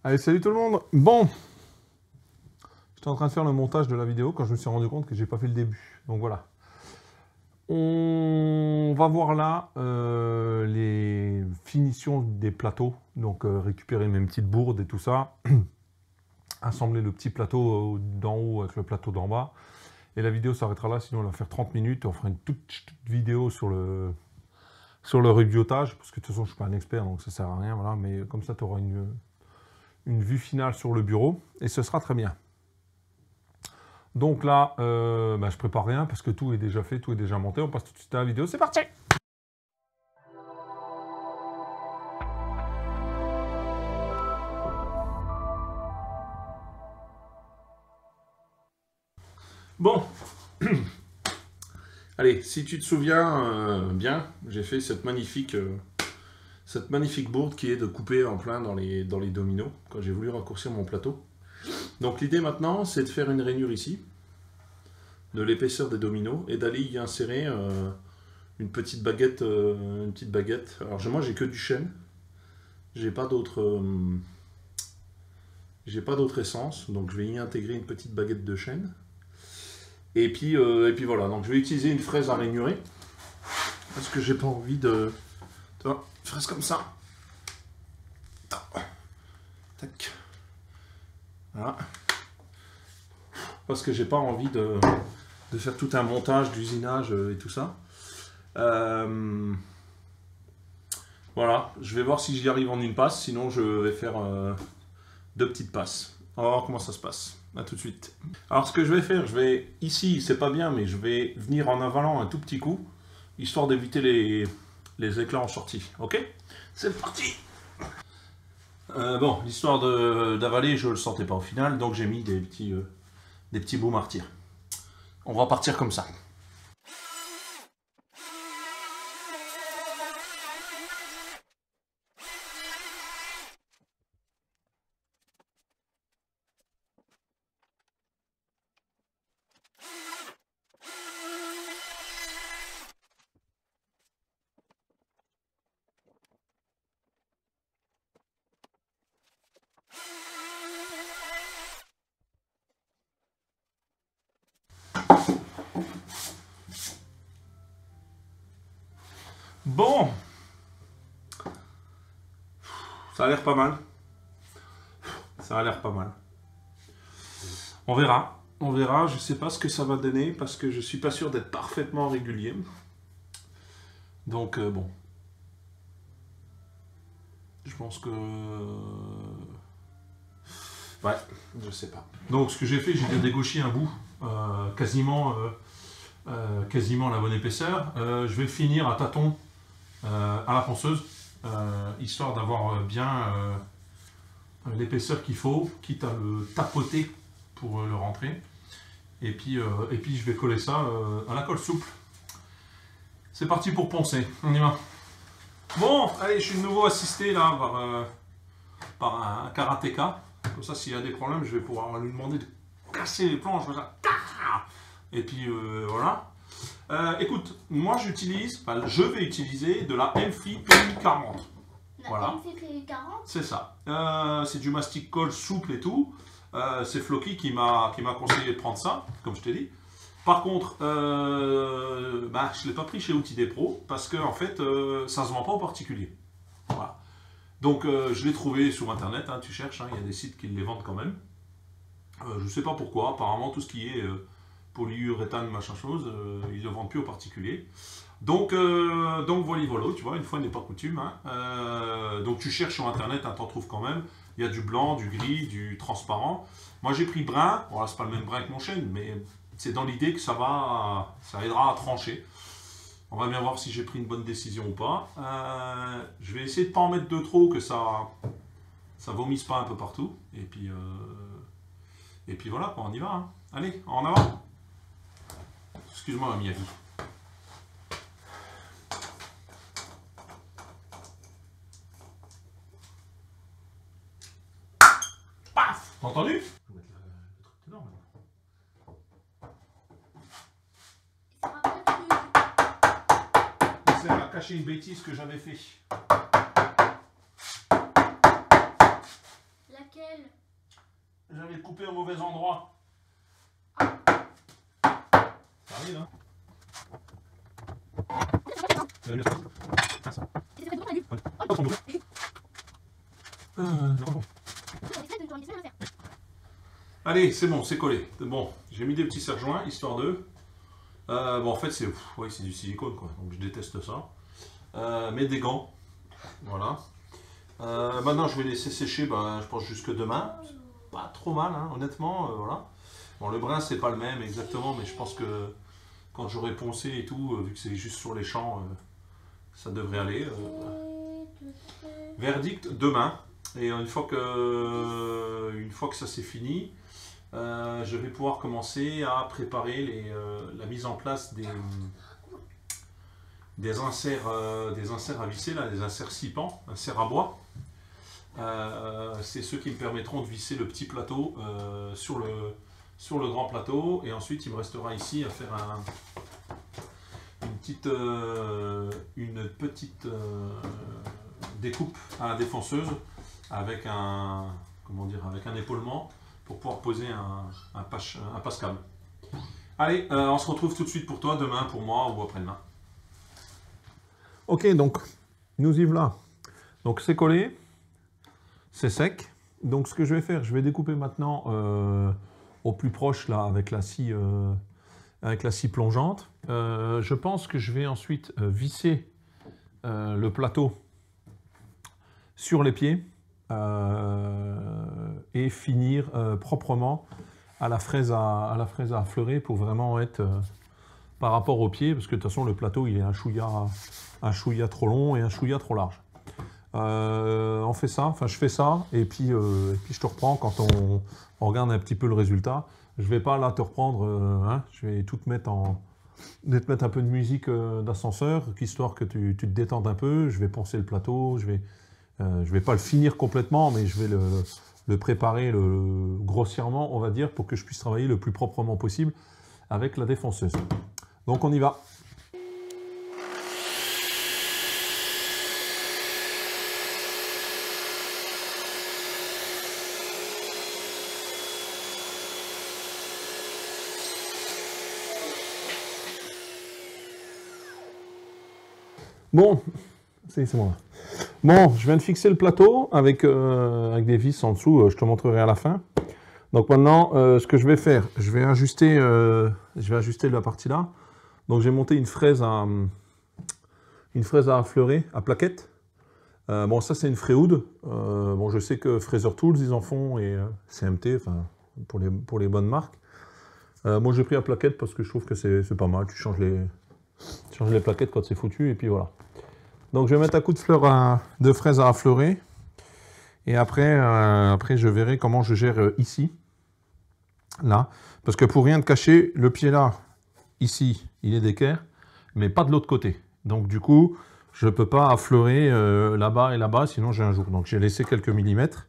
Allez, salut tout le monde. Bon, j'étais en train de faire le montage de la vidéo quand je me suis rendu compte que j'ai pas fait le début. Donc voilà. On va voir là les finitions des plateaux. Donc récupérer mes petites bourdes et tout ça. Assembler le petit plateau d'en haut avec le plateau d'en bas. Et la vidéo s'arrêtera là, sinon elle va faire 30 minutes. On fera une toute vidéo sur le rebiotage. Parce que de toute façon, je ne suis pas un expert, donc ça sert à rien. Voilà. Mais comme ça, tu auras une vue finale sur le bureau. Et ce sera très bien. Donc là, je prépare rien parce que tout est déjà fait, tout est déjà monté. On passe tout de suite à la vidéo. C'est parti! Bon. Allez, si tu te souviens bien, j'ai fait cette magnifique bourde qui est de couper en plein dans les dominos quand j'ai voulu raccourcir mon plateau. Donc l'idée maintenant, c'est de faire une rainure ici, de l'épaisseur des dominos, et d'aller y insérer une petite baguette. Alors moi j'ai que du chêne, j'ai pas d'autre essence, donc je vais y intégrer une petite baguette de chêne. Et puis voilà, donc je vais utiliser une fraise à rainurer, parce que j'ai pas envie de... Tu vois, une fraise comme ça. Tac. Voilà. Parce que j'ai pas envie de faire tout un montage d'usinage et tout ça. Voilà, je vais voir si j'y arrive en une passe, sinon je vais faire 2 petites passes. On va voir comment ça se passe. A tout de suite. Alors ce que je vais faire, ici c'est pas bien, mais je vais venir en avalant un tout petit coup, histoire d'éviter les éclats en sortie. Ok? C'est parti! Bon, l'histoire d'avaler, je le sentais pas au final, donc j'ai mis des petits bouts martyrs. On va partir comme ça. Bon, ça a l'air pas mal. Ça a l'air pas mal. On verra. On verra. Je sais pas ce que ça va donner parce que je suis pas sûr d'être parfaitement régulier. Donc bon. Je pense que... Ouais, je sais pas. Donc ce que j'ai fait, j'ai dégauché un bout quasiment la bonne épaisseur. Je vais finir à tâtons à la ponceuse, histoire d'avoir bien l'épaisseur qu'il faut, quitte à le tapoter pour le rentrer. Et puis je vais coller ça à la colle souple. C'est parti pour poncer, on y va. Bon, allez, je suis de nouveau assisté là par un karatéka. Comme ça, s'il y a des problèmes, je vais pouvoir lui demander de casser les planches. Et puis voilà. Écoute, moi je vais utiliser de la MFI PU40. Voilà. C'est ça. C'est du mastic colle souple et tout. C'est Floki qui m'a conseillé de prendre ça, comme je t'ai dit. Par contre, je ne l'ai pas pris chez Outils des Pros parce que en fait, ça ne se vend pas aux particuliers. Voilà. Donc, je l'ai trouvé sur internet. Hein, tu cherches, il y a des sites qui les vendent quand même. Je ne sais pas pourquoi. Apparemment, tout ce qui est polyuréthane, machin chose, ils ne le vendent plus aux particuliers. Donc voilà, tu vois, une fois n'est pas coutume. Hein. Donc tu cherches sur internet, hein, t'en trouves quand même. Il y a du blanc, du gris, du transparent. Moi j'ai pris brun. Bon là c'est pas le même brun que mon chêne, mais c'est dans l'idée que ça aidera à trancher. On va bien voir si j'ai pris une bonne décision ou pas. Je vais essayer de pas en mettre de trop, que ça vomisse pas un peu partout. Et puis voilà, quoi, on y va. Hein. Allez, en avant. Excuse-moi, Miyagi. Paf! T'as entendu? Je vais mettre le truc dedans maintenant. Ça sert à cacher une bêtise que j'avais fait. Laquelle? J'avais coupé au mauvais endroit. Ça arrive, hein. Allez, c'est bon, c'est collé. Bon, j'ai mis des petits serre-joints, histoire de... bon, en fait, c'est du silicone, quoi. Donc, je déteste ça. Mais des gants. Voilà. Maintenant, je vais laisser sécher, je pense, jusque demain. Pas trop mal, hein, honnêtement. Voilà. Bon, le brin, c'est pas le même exactement, mais je pense que quand j'aurai poncé et tout, vu que c'est juste sur les champs, ça devrait aller. Verdict demain. Et une fois que ça c'est fini, je vais pouvoir commencer à préparer la mise en place des inserts à visser, là, des inserts 6 pans, inserts à bois. C'est ceux qui me permettront de visser le petit plateau sur le grand plateau, et ensuite il me restera ici à faire une petite découpe à la défonceuse avec un épaulement pour pouvoir poser un passe-câble. Allez, on se retrouve tout de suite pour toi, demain pour moi ou après-demain. Ok, donc nous y voilà. Donc c'est collé, c'est sec. Donc ce que je vais faire, je vais découper maintenant au plus proche là avec la scie plongeante. Je pense que je vais ensuite visser le plateau sur les pieds et finir proprement à la fraise à fleurer pour vraiment être par rapport aux pieds, parce que de toute façon le plateau il est un chouïa trop long et un chouïa trop large. On fait ça, enfin je fais ça, et puis je te reprends quand on regarde un petit peu le résultat. Je vais pas là te reprendre, hein, je vais tout te mettre un peu de musique d'ascenseur, histoire que tu te détendes un peu. Je vais poncer le plateau, je vais pas le finir complètement, mais je vais le préparer grossièrement, on va dire, pour que je puisse travailler le plus proprement possible avec la défonceuse. Donc on y va. Bon, c'est bon. Bon, je viens de fixer le plateau avec des vis en dessous, je te montrerai à la fin. Donc maintenant, ce que je vais faire, je vais ajuster la partie là. Donc j'ai monté une fraise à affleurer, à plaquettes. Bon, ça c'est une Freewood. Bon, je sais que Fraser Tools, ils en font, et CMT, enfin, pour les bonnes marques. Moi j'ai pris à plaquettes parce que je trouve que c'est pas mal. Tu changes les plaquettes quand c'est foutu, et puis voilà. Donc je vais mettre un coup de fraise à affleurer. Et après je verrai comment je gère ici, là. Parce que pour rien te cacher, le pied là, ici, il est d'équerre, mais pas de l'autre côté. Donc du coup, je ne peux pas affleurer là-bas et là-bas, sinon j'ai un jour. Donc j'ai laissé quelques millimètres.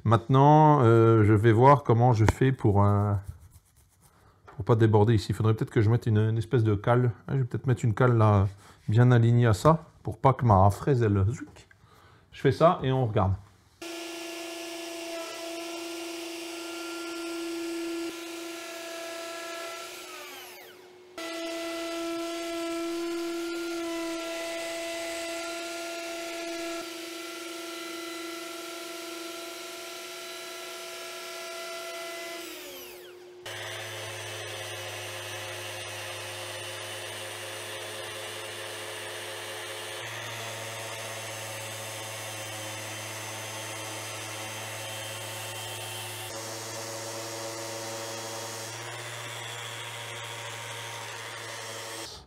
Maintenant, je vais voir comment je fais pour pas déborder ici. Il faudrait peut-être que je mette une espèce de cale. Je vais peut-être mettre une cale là, bien alignée à ça, pour pas que ma fraise, elle... Je fais ça et on regarde.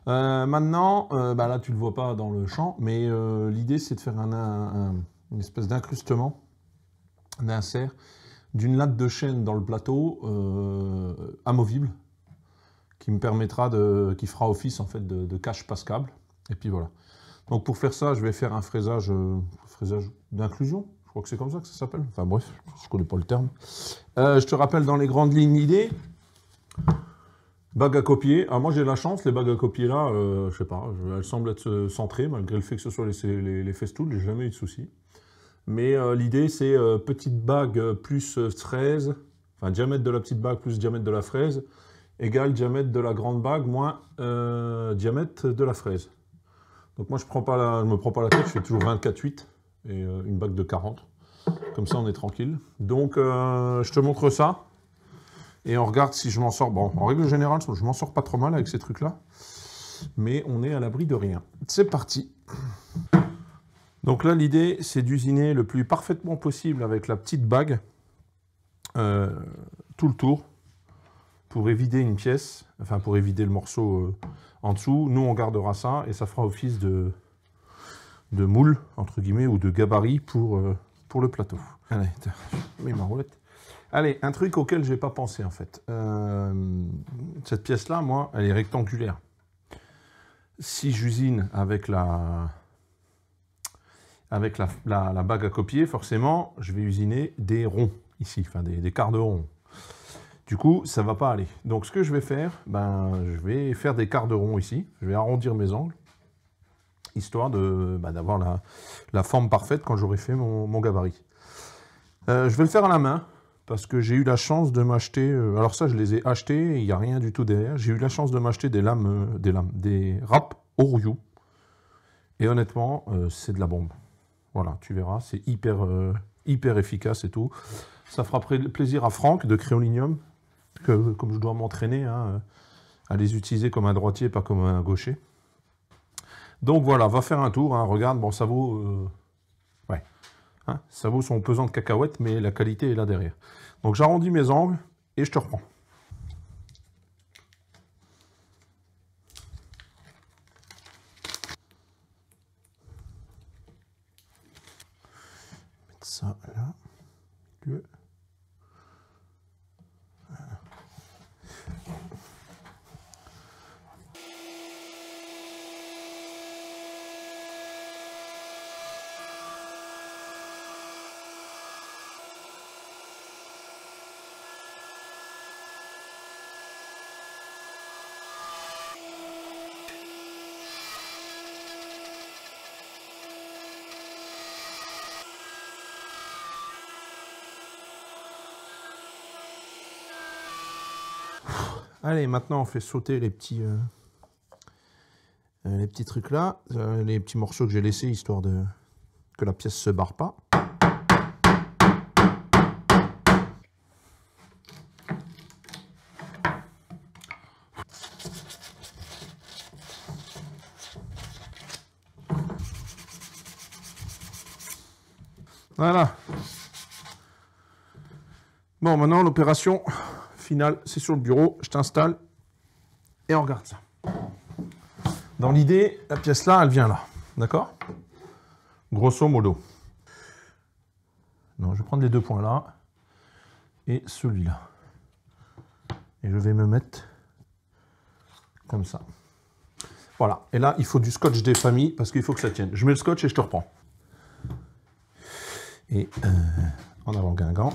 Maintenant, là tu ne le vois pas dans le champ, mais l'idée c'est de faire une espèce d'incrustement, d'insert, d'une latte de chêne dans le plateau amovible, qui me permettra qui fera office en fait de cache passe-câble. Et puis voilà. Donc pour faire ça, je vais faire un fraisage d'inclusion. Je crois que c'est comme ça que ça s'appelle. Enfin bref, je ne connais pas le terme. Je te rappelle dans les grandes lignes l'idée. Bague à copier. Ah, moi j'ai la chance, les bagues à copier là, je sais pas, elles semblent être centrées malgré le fait que ce soit les Festool, j'ai jamais eu de soucis. Mais l'idée, c'est petite bague plus fraise, enfin diamètre de la petite bague plus diamètre de la fraise, égale diamètre de la grande bague moins diamètre de la fraise. Donc moi, je ne me prends pas la tête, je fais toujours 24,8 et une bague de 40. Comme ça, on est tranquille. Donc, je te montre ça. Et on regarde si je m'en sors. Bon, en règle générale, je m'en sors pas trop mal avec ces trucs-là. Mais on est à l'abri de rien. C'est parti. Donc là, l'idée, c'est d'usiner le plus parfaitement possible avec la petite bague. Tout le tour. Pour évider une pièce. Enfin, pour évider le morceau en dessous. Nous, on gardera ça. Et ça fera office de moule, entre guillemets, ou de gabarit pour le plateau. Allez, je mets ma roulette. Allez, un truc auquel je n'ai pas pensé en fait. Cette pièce-là, moi, elle est rectangulaire. Si j'usine avec la bague à copier, forcément, je vais usiner des ronds ici, enfin des quarts de rond. Du coup, ça ne va pas aller. Donc, ce que je vais faire, je vais faire des quarts de rond ici. Je vais arrondir mes angles, histoire d'avoir la forme parfaite quand j'aurai fait mon gabarit. Je vais le faire à la main. Parce que j'ai eu la chance de m'acheter... alors ça, je les ai achetés, il n'y a rien du tout derrière. J'ai eu la chance de m'acheter des râpes Oryou. Et honnêtement, c'est de la bombe. Voilà, tu verras, c'est hyper efficace et tout. Ça fera plaisir à Franck de Créolinium, comme je dois m'entraîner à les utiliser comme un droitier, pas comme un gaucher. Donc voilà, va faire un tour. Hein, regarde, bon, ça vaut... Hein, ça vaut son pesant de cacahuètes, mais la qualité est là derrière. Donc j'arrondis mes angles et je te reprends. Mettre ça là. Voilà. Allez, maintenant on fait sauter les petits trucs là, les petits morceaux que j'ai laissés, histoire que la pièce se barre pas. Voilà. Bon, maintenant l'opération finale, c'est sur le bureau. Je t'installe et on regarde ça. Dans l'idée, la pièce là, elle vient là. D'accord? Grosso modo. Non, je vais prendre les deux points là et celui-là. Et je vais me mettre comme ça. Voilà. Et là, il faut du scotch des familles parce qu'il faut que ça tienne. Je mets le scotch et je te reprends. Et en avant Guingamp.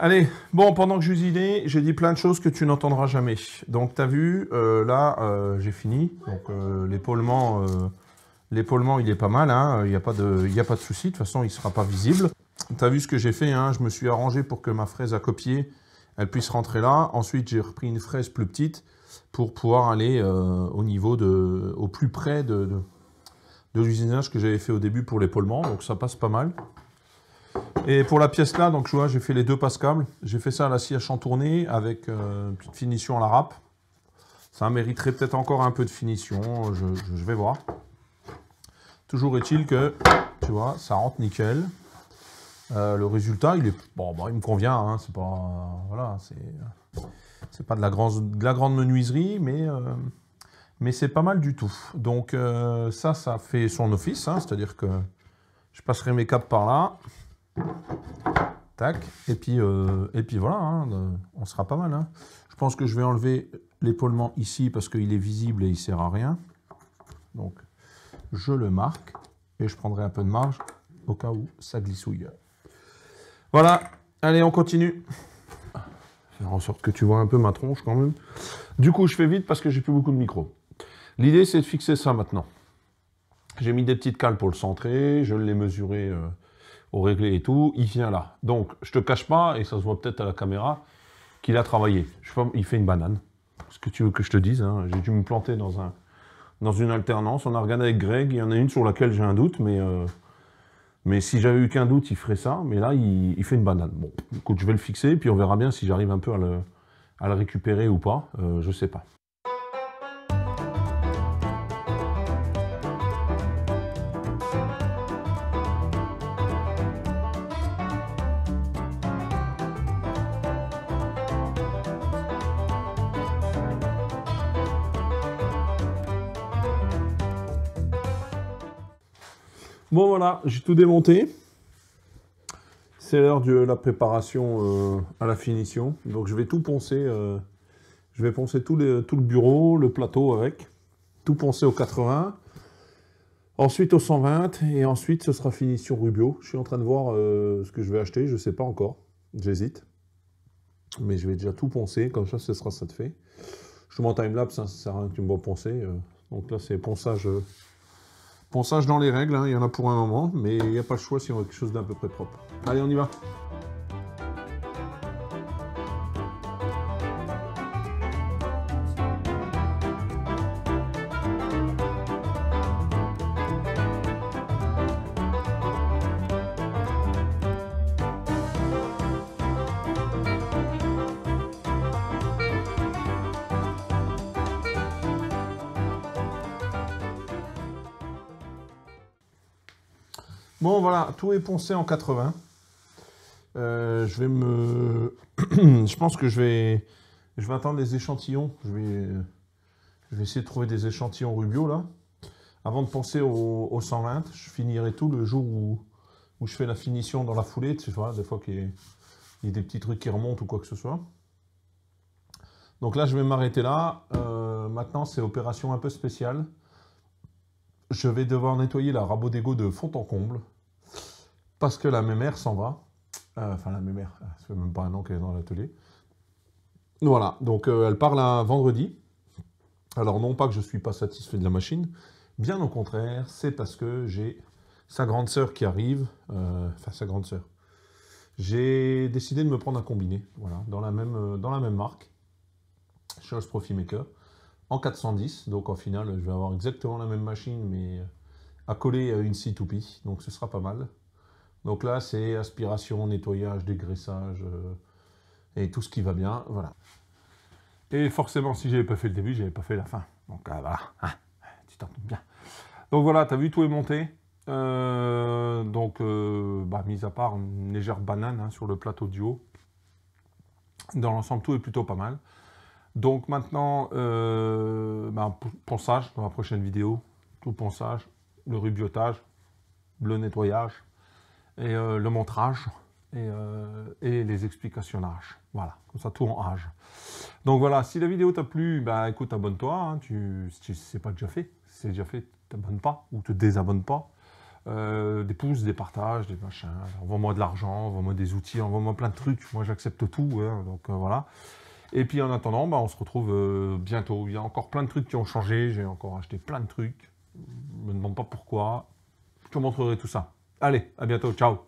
Allez, bon, pendant que j'usinais, j'ai dit plein de choses que tu n'entendras jamais. Donc, tu as vu, là, j'ai fini. Donc, l'épaulement, il est pas mal, hein. Il n'y a pas de souci. De toute façon, il ne sera pas visible. Tu as vu ce que j'ai fait, hein. Je me suis arrangé pour que ma fraise à copier, elle puisse rentrer là. Ensuite, j'ai repris une fraise plus petite pour pouvoir aller au plus près de l'usinage que j'avais fait au début pour l'épaulement. Donc, ça passe pas mal. Et pour la pièce là, donc tu vois, j'ai fait les 2 passes-câbles. J'ai fait ça à la scie à chantourner avec une petite finition à la râpe. Ça mériterait peut-être encore un peu de finition, je vais voir. Toujours est-il que, tu vois, ça rentre nickel. Le résultat, il est bon, il me convient, hein, c'est pas, voilà, c'est pas de la grande menuiserie, mais c'est pas mal du tout. Donc ça fait son office, hein, c'est-à-dire que je passerai mes câbles par là, tac, et puis voilà, hein, on sera pas mal. Hein. Je pense que je vais enlever l'épaulement ici parce qu'il est visible et il sert à rien. Donc je le marque et je prendrai un peu de marge au cas où ça glissouille. Voilà, allez, on continue. Faire en sorte que tu vois un peu ma tronche quand même. Du coup, je fais vite parce que j'ai plus beaucoup de micro. L'idée, c'est de fixer ça maintenant. J'ai mis des petites cales pour le centrer, je l'ai mesuré au réglé et tout. Il vient là. Donc, je te cache pas, et ça se voit peut-être à la caméra, qu'il a travaillé. Je sais pas, il fait une banane. Ce que tu veux que je te dise, hein. J'ai dû me planter dans une alternance. On a regardé avec Greg, il y en a une sur laquelle j'ai un doute, mais si j'avais eu qu'un doute, il ferait ça. Mais là, il fait une banane. Bon, écoute, je vais le fixer, puis on verra bien si j'arrive un peu à le récupérer ou pas. Je sais pas. Bon voilà, j'ai tout démonté. C'est l'heure de la préparation à la finition. Donc je vais tout poncer. Je vais poncer tout le bureau, le plateau avec. Tout poncer au 80. Ensuite au 120. Et ensuite ce sera finition Rubio. Je suis en train de voir ce que je vais acheter. Je ne sais pas encore. J'hésite. Mais je vais déjà tout poncer. Comme ça, ce sera ça de fait. Je te mets en timelapse. Ça ne sert à rien que tu me vois poncer. Donc là, c'est ponçage. Ponçage dans les règles, hein, il y en a pour un moment, mais il n'y a pas le choix si on veut quelque chose d'à peu près propre. Allez, on y va. Bon voilà, tout est poncé en 80. Je pense que je vais attendre les échantillons. Je vais essayer de trouver des échantillons Rubio là. Avant de poncer au 120, je finirai tout le jour où je fais la finition dans la foulée. Tu vois, des fois qu'il y a des petits trucs qui remontent ou quoi que ce soit. Donc là, je vais m'arrêter là. Maintenant, c'est opération un peu spéciale. Je vais devoir nettoyer la rabot d'égo de fond en comble. Parce que la mémère s'en va. Enfin, la mémère, ça fait même pas un an qu'elle est dans l'atelier. Voilà, donc elle part là vendredi. Alors, non pas que je ne suis pas satisfait de la machine. Bien au contraire, c'est parce que j'ai sa grande sœur qui arrive. Enfin, sa grande sœur. J'ai décidé de me prendre un combiné. Voilà, dans la même marque. Chose Profimaker. En 410, donc en final, je vais avoir exactement la même machine, mais à coller une C2P, donc ce sera pas mal. Donc là, c'est aspiration, nettoyage, dégraissage, et tout ce qui va bien, voilà. Et forcément, si j'avais pas fait le début, j'avais pas fait la fin. Donc voilà, hein, tu t'en doutes bien. Donc voilà, tu as vu, tout est monté. Mis à part une légère banane hein, sur le plateau du haut. Dans l'ensemble, tout est plutôt pas mal. Donc maintenant, ponçage dans la prochaine vidéo, tout ponçage, le rubiotage, le nettoyage, et le montrage, et les explicationnages. Voilà, comme ça tout en âge. Donc voilà, si la vidéo t'a plu, bah écoute, abonne-toi, hein, si c'est pas déjà fait, si c'est déjà fait, t'abonnes pas, ou te désabonnes pas. Des pouces, des partages, des machins, envoie-moi de l'argent, envoie-moi des outils, envoie-moi plein de trucs, moi j'accepte tout, hein, donc voilà. Et puis en attendant, on se retrouve bientôt. Il y a encore plein de trucs qui ont changé. J'ai encore acheté plein de trucs. Je me demande pas pourquoi. Je te montrerai tout ça. Allez, à bientôt. Ciao.